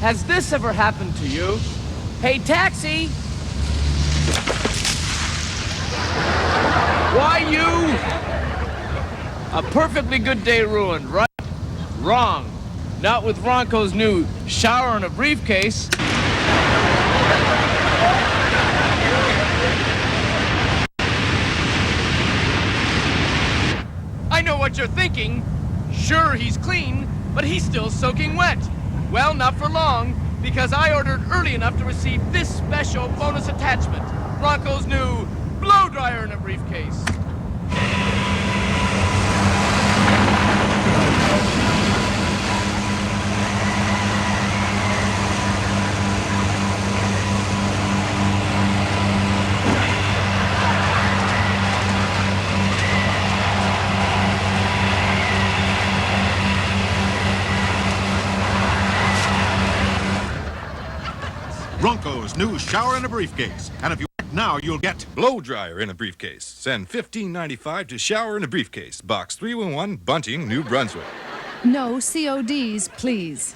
Has this ever happened to you? Hey, taxi! Why you? A perfectly good day ruined, right? Wrong. Not with Ronco's new shower in a briefcase. I know what you're thinking. Sure, he's clean, but he's still soaking wet. Well, not for long, because I ordered early enough to receive this special bonus attachment. Ronco's new blow dryer in a briefcase. Ronco's new shower in a briefcase. And if you act now, you'll get blow dryer in a briefcase. Send $15.95 to shower in a briefcase. Box 311, Bunting, New Brunswick. No CODs, please.